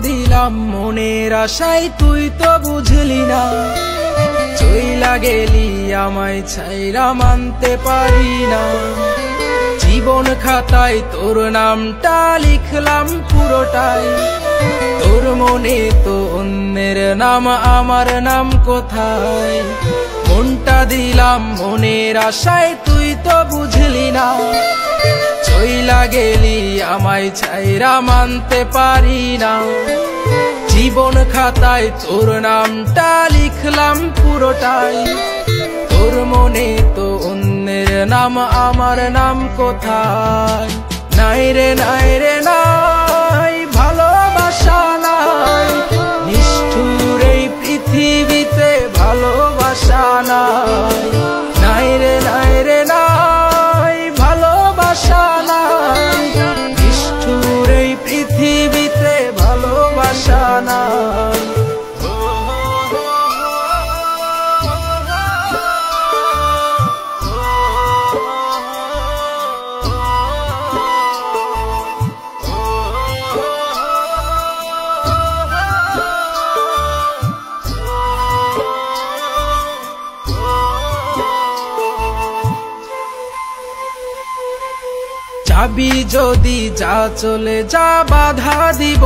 দিলাম মনের আশায়, তুই তো বুঝলি না। চইলা গেলি আমায় ছাইরা মানতে পারি না। জীবন খাতায় তোর নামটা লিখলাম পুরোটাই, তোর মনে তো অন্যের নাম, আমার নাম কোথায়? মনটা দিলাম মনের আশায়, তুই তো বুঝলি না। চইলা গেলি আমায় ছাইরা মানতে পারি না। জীবন খাতায় তোর নামটা লিখলাম পুরোটাই, তোর মনে তো অন্যের নাম, আমার নাম কোথায়? নাই রে নাই রে নাই, ভালোবাসা নাই, নিষ্ঠুর এই পৃথিবীতে ভালোবাসা নাই। নাই রে নাই রে নাই, ভালোবাসা নাই, নিষ্ঠুর এই পৃথিবীতে ভালোবাসা নাই। যাবি যদি যা, চলে যা, বাধা দিব